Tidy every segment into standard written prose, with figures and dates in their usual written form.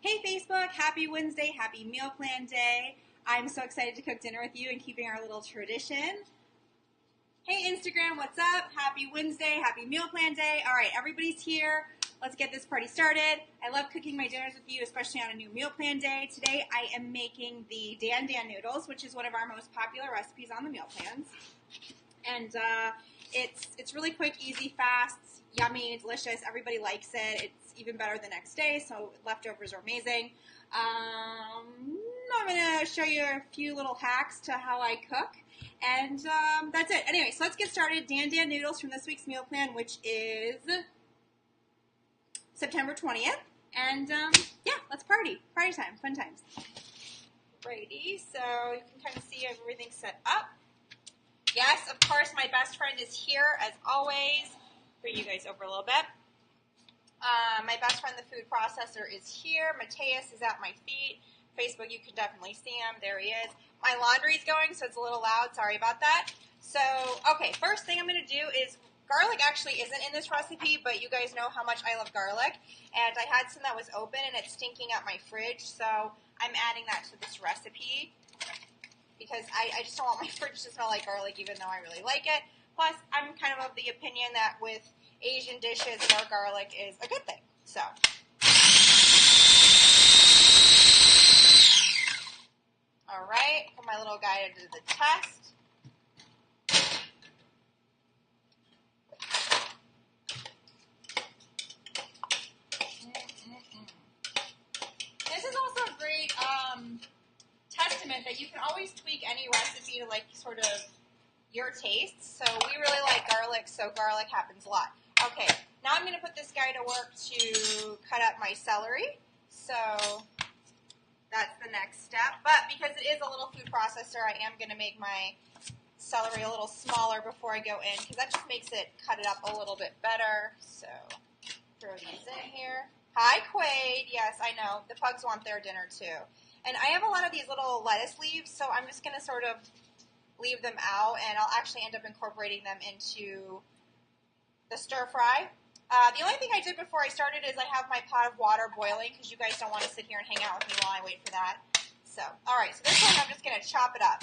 Hey Facebook, happy Wednesday, happy meal plan day. I'm so excited to cook dinner with you and keeping our little tradition. Hey Instagram, what's up? Happy Wednesday, happy meal plan day. All right, everybody's here. Let's get this party started. I love cooking my dinners with you, especially on a new meal plan day. Today I am making the Dan noodles, which is one of our most popular recipes on the meal plans. And it's really quick, easy, fast, yummy, delicious. Everybody likes it. It's even better the next day, so leftovers are amazing. I'm going to show you a few little hacks to how I cook. And that's it. Anyway, so let's get started. Dan noodles from this week's meal plan, which is September 20th. And yeah, let's party. Party time. Fun times. Righty, so you can kind of see everything set up. Yes, of course, my best friend is here, as always. Bring you guys over a little bit. My best friend, the food processor, is here. Mateus is at my feet. Facebook, you can definitely see him. There he is. My laundry's going, so it's a little loud. Sorry about that. So, okay, first thing I'm going to do is, garlic actually isn't in this recipe, but you guys know how much I love garlic. And I had some that was open, and it's stinking at my fridge, so I'm adding that to this recipe, because I just don't want my fridge to smell like garlic, even though I really like it. Plus, I'm kind of the opinion that with Asian dishes, more garlic is a good thing. So, all right, put my little guy to do the test. This is also a great testament that you can always tweak any recipe to like sort of your tastes. So we really like garlic, so garlic happens a lot. Okay, now I'm going to put this guy to work to cut up my celery. So that's the next step. But because it is a little food processor, I am going to make my celery a little smaller before I go in, because that just makes it cut it up a little bit better. So throw these in here. Hi, Quaid. Yes, I know. The pugs want their dinner too. And I have a lot of these little lettuce leaves, so I'm just going to sort of leave them out, and I'll actually end up incorporating them into the stir fry. The only thing I did before I started is I have my pot of water boiling, because you guys don't want to sit here and hang out with me while I wait for that. So, all right, so this one I'm just going to chop it up.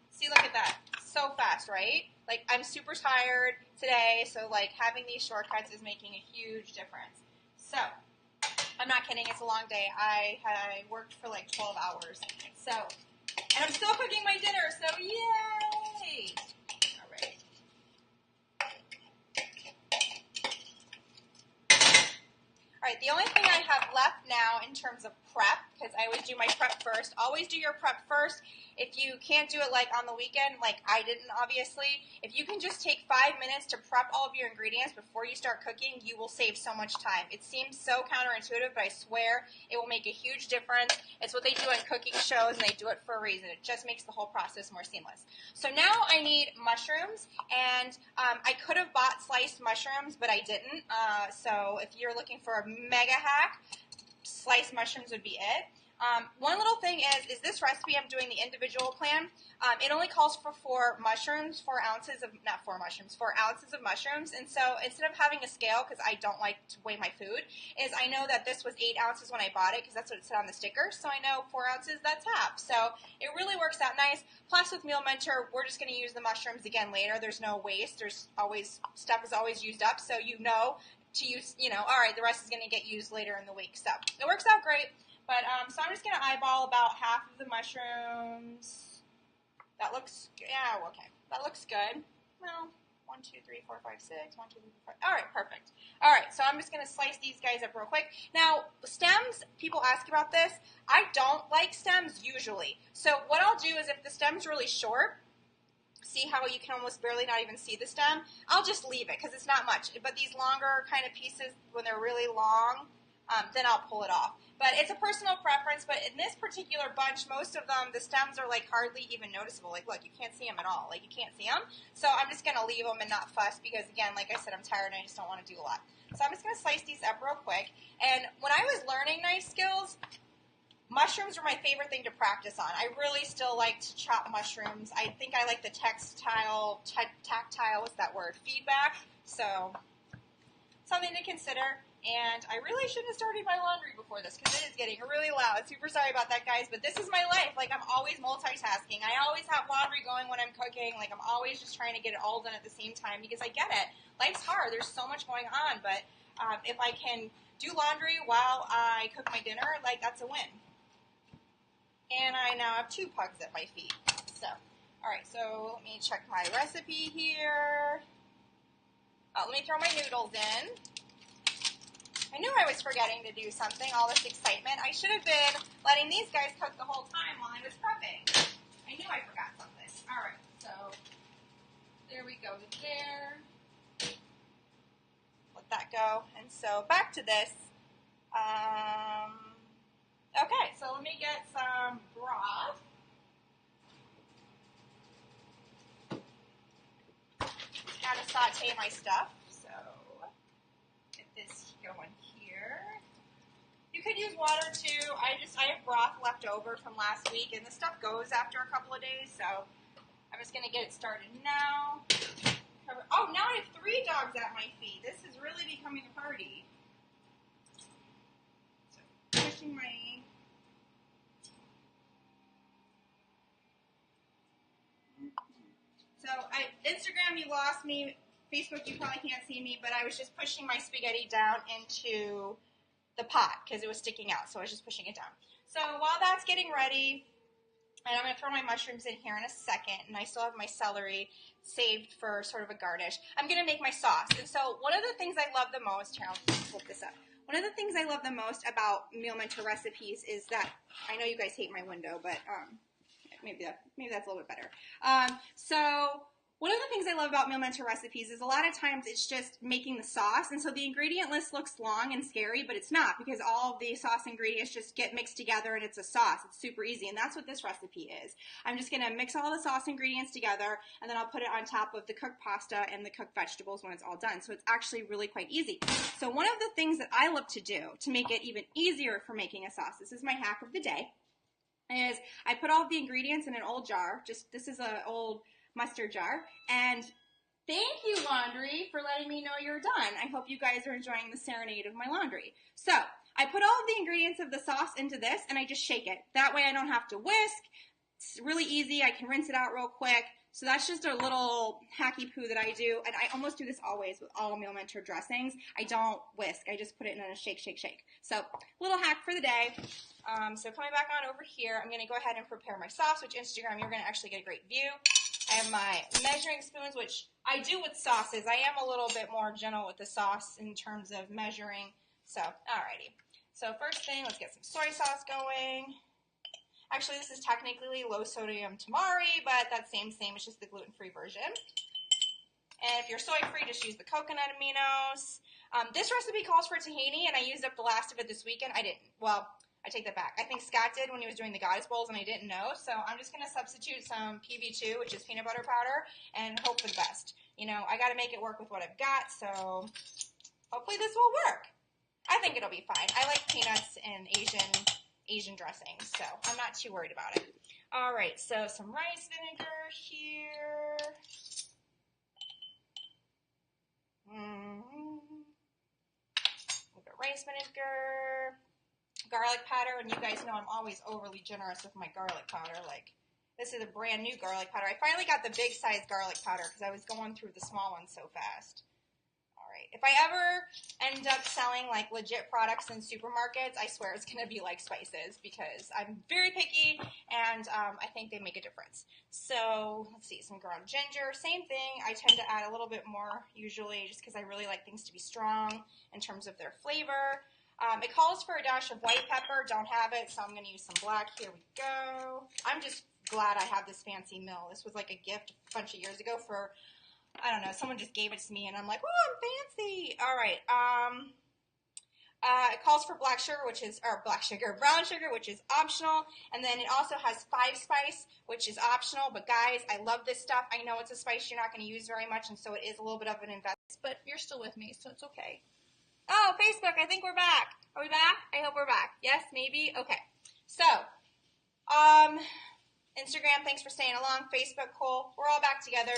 See, look at that. So fast, right? Like, I'm super tired today, so, like, having these shortcuts is making a huge difference. So, I'm not kidding. It's a long day. I worked for, like, 12 hours. So, and I'm still cooking my dinner, so yay! All right. All right, the only thing I have left now in terms of prep, because I always do my prep first, always do your prep first. If you can't do it like on the weekend, like I didn't obviously, if you can just take 5 minutes to prep all of your ingredients before you start cooking, you will save so much time. It seems so counterintuitive, but I swear it will make a huge difference. It's what they do in cooking shows, and they do it for a reason. It just makes the whole process more seamless. So now I need mushrooms, and I could have bought sliced mushrooms, but I didn't. So if you're looking for a mega hack, sliced mushrooms would be it. One little thing is this recipe, I'm doing the individual plan. It only calls for 4 mushrooms, 4 ounces of, not 4 mushrooms, 4 ounces of mushrooms. And so instead of having a scale, because I don't like to weigh my food, is I know that this was 8 ounces when I bought it, because that's what it said on the sticker. So I know 4 ounces, that's half. So it really works out nice. Plus with Meal Mentor, we're just going to use the mushrooms again later. There's no waste. There's always, stuff is always used up. So you know to use, all right, the rest is going to get used later in the week. So it works out great. But, so I'm just going to eyeball about half of the mushrooms. That looks, yeah, okay. That looks good. Well, 1, 2, 3, 4, 5, 6. 1, 2, 3, 4, 5. All right, perfect. All right, so I'm just going to slice these guys up real quick. Now, stems, people ask about this. I don't like stems usually. So what I'll do is if the stem's really short, see how you can almost barely not even see the stem, I'll just leave it because it's not much. But these longer kind of pieces, when they're really long, then I'll pull it off. But it's a personal preference, but in this particular bunch, most of them, the stems are like hardly even noticeable. Like, look, you can't see them at all. Like, you can't see them. So I'm just going to leave them and not fuss because, again, like I said, I'm tired and I just don't want to do a lot. So I'm just going to slice these up real quick. And when I was learning knife skills, mushrooms are my favorite thing to practice on. I really still like to chop mushrooms. I think I like the tactile, what's that word, feedback. So something to consider. And I really shouldn't have started my laundry before this because it is getting really loud. Super sorry about that, guys, but this is my life. Like, I'm always multitasking. I always have laundry going when I'm cooking. Like, I'm always just trying to get it all done at the same time because I get it. Life's hard. There's so much going on, but if I can do laundry while I cook my dinner, like, that's a win. And I now have 2 pugs at my feet. So, all right, so let me check my recipe here. Let me throw my noodles in. I knew I was forgetting to do something, all this excitement. I should have been letting these guys cook the whole time while I was prepping. I knew I forgot something. All right, so there we go there. Let that go. And so back to this. Okay, so let me get some broth. Gotta saute my stuff, so get this going here. You could use water too. I have broth left over from last week, and the stuff goes after a couple of days, so I'm just gonna get it started now. Oh, now I have 3 dogs at my feet. This is really becoming a party. So pushing my Instagram, you lost me. Facebook, you probably can't see me, but I was just pushing my spaghetti down into the pot because it was sticking out, so I was just pushing it down. So while that's getting ready, and I'm going to throw my mushrooms in here in a second, and I still have my celery saved for sort of a garnish. I'm going to make my sauce. And so one of the things I love the most, here, I'll flip this up. One of the things I love the most about Meal Mentor recipes is that, I know you guys hate my window, but maybe that's a little bit better. So one of the things I love about Meal Mentor recipes is a lot of times it's just making the sauce, and so the ingredient list looks long and scary, but it's not, because all of the sauce ingredients just get mixed together and it's a sauce. It's super easy, and that's what this recipe is. I'm just going to mix all the sauce ingredients together, and then I'll put it on top of the cooked pasta and the cooked vegetables when it's all done, so it's actually really quite easy. So one of the things that I love to do to make it even easier for making a sauce, this is my hack of the day, is I put all of the ingredients in an old jar. This is an old mustard jar, and thank you, laundry, for letting me know you're done. I hope you guys are enjoying the serenade of my laundry. So I put all of the ingredients of the sauce into this, and I just shake it. That way I don't have to whisk. It's really easy. I can rinse it out real quick. So that's just a little hacky poo that I do, and I almost do this always with all Meal Mentor dressings. I don't whisk. I just put it in a shake, shake, shake. So little hack for the day. So coming back on over here, I'm going to go ahead and prepare my sauce, which Instagram, you're going to actually get a great view. I have my measuring spoons, which I do with sauces. I am a little bit more gentle with the sauce in terms of measuring. So, alrighty. So first thing, let's get some soy sauce going. Actually, this is technically low sodium tamari, but that's same. It's just the gluten-free version. And if you're soy-free, just use the coconut aminos. This recipe calls for tahini, and I used up the last of it this weekend. I didn't. Well, I take that back. I think Scott did when he was doing the Goddess Bowls, and I didn't know. So I'm just going to substitute some PB2, which is peanut butter powder, and hope for the best. You know, I got to make it work with what I've got, so hopefully this will work. I think it'll be fine. I like peanuts and Asian dressings, so I'm not too worried about it. All right, so some rice vinegar here. We've got rice vinegar, garlic powder, and you guys know I'm always overly generous with my garlic powder. Like, this is a brand new garlic powder. I finally got the big size garlic powder because I was going through the small ones so fast. If I ever end up selling like legit products in supermarkets, I swear it's going to be like spices because I'm very picky and I think they make a difference. So let's see, some ground ginger, same thing. I tend to add a little bit more usually just because I really like things to be strong in terms of their flavor. It calls for a dash of white pepper, don't have it, so I'm going to use some black. Here we go. I'm just glad I have this fancy mill. This was like a gift a bunch of years ago for, I don't know, someone just gave it to me, and I'm like, oh, I'm fancy. All right. It calls for brown sugar, which is optional, and then it also has 5-spice, which is optional. But guys, I love this stuff. I know it's a spice you're not going to use very much, and so it is a little bit of an investment, but you're still with me, so it's okay. Oh, Facebook, I think we're back. Are we back? I hope we're back. Yes, maybe? Okay. So, Instagram, thanks for staying along. Facebook, cool. We're all back together.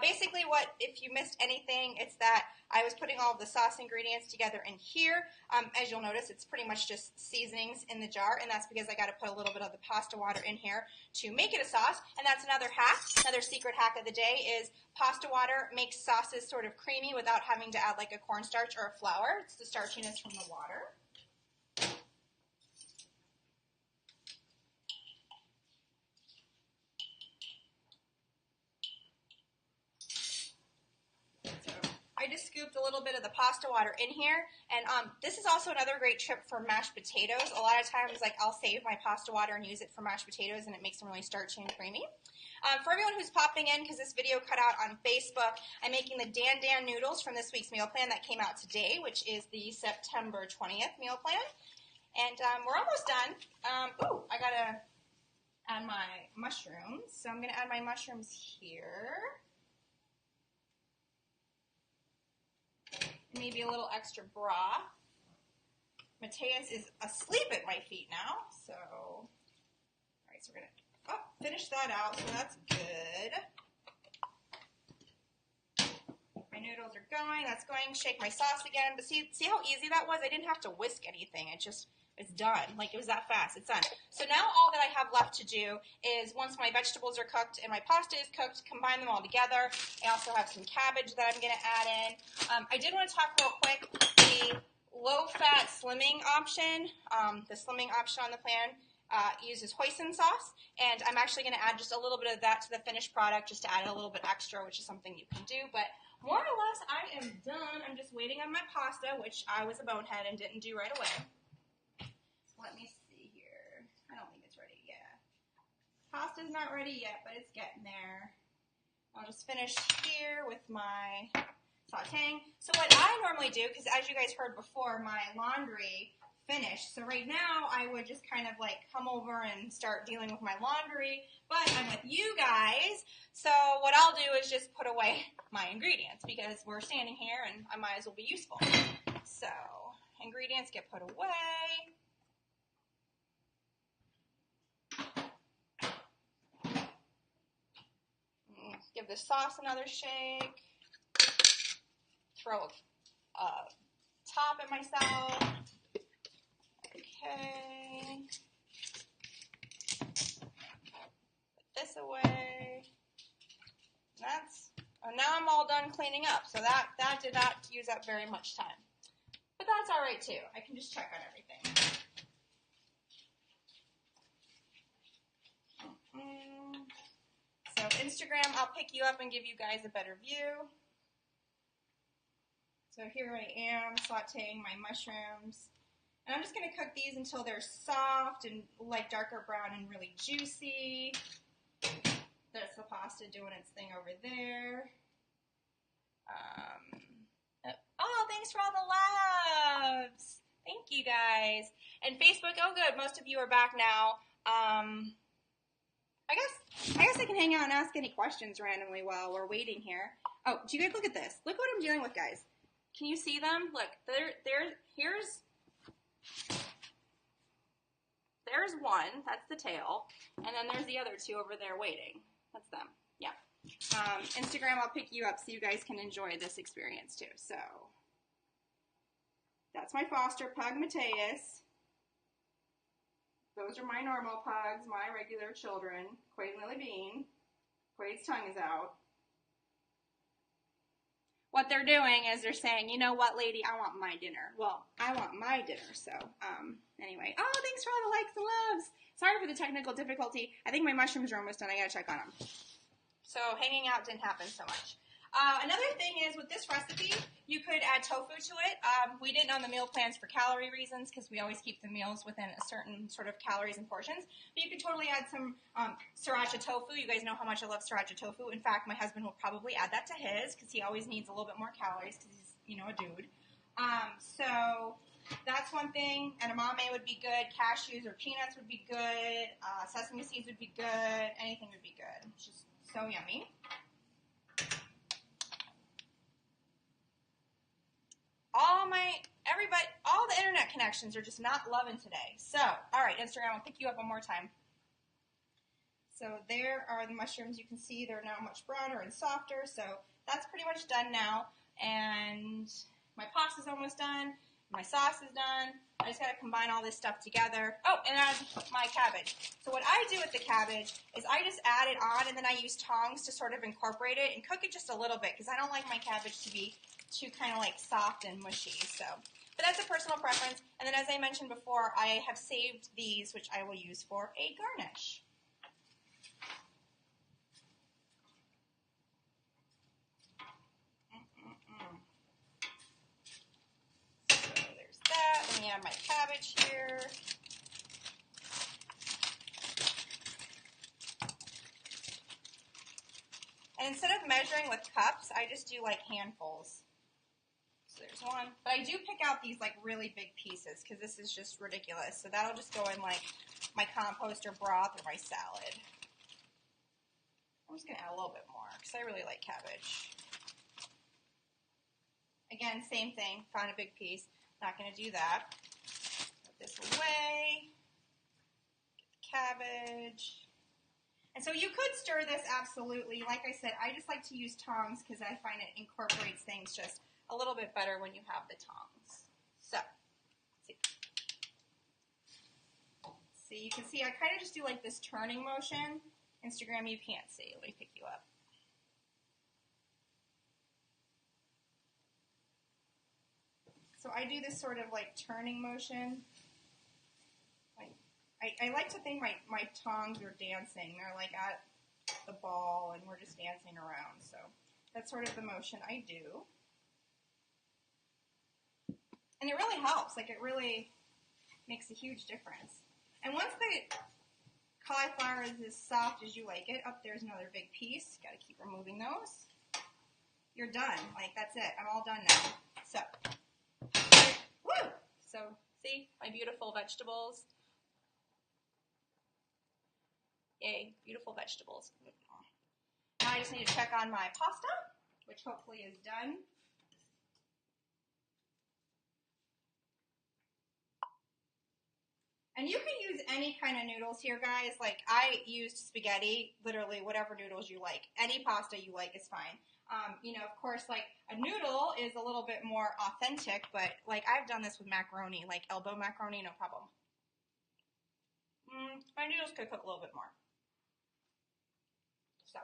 Basically, if you missed anything, it's that I was putting all of the sauce ingredients together in here. As you'll notice, it's pretty much just seasonings in the jar, and that's because I got to put a little bit of the pasta water in here to make it a sauce. And that's another hack, another secret hack of the day is pasta water makes sauces sort of creamy without having to add like a cornstarch or a flour. It's the starchiness from the water. I just scooped a little bit of the pasta water in here, and this is also another great tip for mashed potatoes. A lot of times, like, I'll save my pasta water and use it for mashed potatoes, and it makes them really starchy and creamy. For everyone who's popping in, because this video cut out on Facebook, I'm making the Dan Dan noodles from this week's meal plan that came out today, which is the September 20th meal plan. And we're almost done. I gotta add my mushrooms, so I'm gonna add my mushrooms here. Maybe a little extra broth. Mateus is asleep at my feet now, so, all right, so we're gonna finish that out, so that's good. My noodles are going, that's going, shake my sauce again, but see how easy that was? I didn't have to whisk anything, it's done, like it was that fast, it's done. So now all that I have left to do is once my vegetables are cooked and my pasta is cooked, combine them all together. I also have some cabbage that I'm going to add in. I did want to talk real quick, the low-fat slimming option, on the plan uses hoisin sauce, and I'm actually going to add just a little bit of that to the finished product just to add a little bit extra, which is something you can do, but more or less I am done. I'm just waiting on my pasta, which I was a bonehead and didn't do right away. Let me see here. I don't think it's ready yet. Pasta's not ready yet, but it's getting there. I'll just finish here with my sauteing. So what I normally do, because as you guys heard before, my laundry finished. So right now, I would just kind of like come over and start dealing with my laundry, but I'm with you guys. So what I'll do is just put away my ingredients because we're standing here and I might as well be useful. So ingredients get put away. Give the sauce another shake. Throw a top at myself. Okay. Put this away. Now I'm all done cleaning up. So that did not use up very much time. But that's all right too. I can just check on everything. So Instagram, I'll pick you up and give you guys a better view. So here I am sauteing my mushrooms. And I'm just going to cook these until they're soft and like darker brown and really juicy. There's the pasta doing its thing over there. Oh, thanks for all the loves. Thank you guys. And Facebook, oh good, most of you are back now. I guess I can hang out and ask any questions randomly while we're waiting here. Oh, do you guys look at this? Look what I'm dealing with, guys. Can you see them? Look, there's one, that's the tail, and then there's the other two over there waiting. That's them, yeah. Instagram, I'll pick you up so you guys can enjoy this experience too. So, that's my foster pug, Mateus. Those are my normal pugs, my regular children. Quaid and Lily Bean. Quaid's tongue is out. What they're doing is they're saying, you know what, lady, I want my dinner. Well, I want my dinner, so, anyway. Oh, thanks for all the likes and loves. Sorry for the technical difficulty. I think my mushrooms are almost done. I gotta check on them. So, hanging out didn't happen so much. Another thing is, with this recipe, you could add tofu to it. We didn't on the meal plans for calorie reasons, because we always keep the meals within a certain sort of calories and portions. But you could totally add some sriracha tofu. You guys know how much I love sriracha tofu. In fact, my husband will probably add that to his, because he always needs a little bit more calories, because he's, you know, a dude. So that's one thing. Edamame would be good. Cashews or peanuts would be good. Sesame seeds would be good. Anything would be good. It's just so yummy. All the internet connections are just not loving today. So, all right, Instagram, I'll pick you up one more time. So there are the mushrooms. You can see they're now much browner and softer. So that's pretty much done now. And my pasta's almost done. My sauce is done. I just got to combine all this stuff together. Oh, and add my cabbage. So what I do with the cabbage is I just add it on, and then I use tongs to sort of incorporate it and cook it just a little bit because I don't like my cabbage to be too kind of like soft and mushy. So, but that's a personal preference. And then as I mentioned before, I have saved these, which I will use for a garnish. Let me add my cabbage here. And instead of measuring with cups, I just do like handfuls. So there's one. But I do pick out these like really big pieces because this is just ridiculous. So that'll just go in like my compost or broth or my salad. I'm just going to add a little bit more because I really like cabbage. Again, same thing. Found a big piece. Not going to do that. Put this away. Get the cabbage. And so you could stir this absolutely. Like I said, I just like to use tongs because I find it incorporates things just a little bit better when you have the tongs. So, see, you can see I kind of just do like this turning motion. Instagram, you can't see. Let me pick you up. So I do this sort of like turning motion. I like to think my tongs are dancing. They're like at the ball and we're just dancing around. So that's sort of the motion I do. And it really helps. Like it really makes a huge difference. And once the cauliflower is as soft as you like it, up there's another big piece. Got to keep removing those. You're done. Like that's it. I'm all done now. So. Woo! So, see, my beautiful vegetables. Yay, beautiful vegetables. Now I just need to check on my pasta, which hopefully is done. And you can use any kind of noodles here, guys. Like, I used spaghetti, literally whatever noodles you like. Any pasta you like is fine. You know, of course, like, a noodle is a little bit more authentic, but, like, I've done this with macaroni, like elbow macaroni, no problem. My noodles could cook a little bit more. So,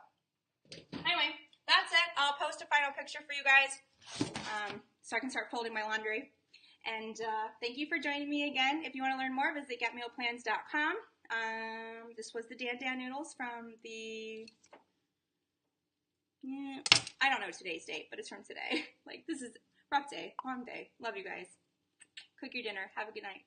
anyway, that's it. I'll post a final picture for you guys so I can start folding my laundry. And thank you for joining me again. If you want to learn more, visit getmealplans.com. This was the Dan Dan noodles from the... Yeah, I don't know today's date, but it's from today. Like, this is a rough day, long day. Love you guys. Cook your dinner. Have a good night.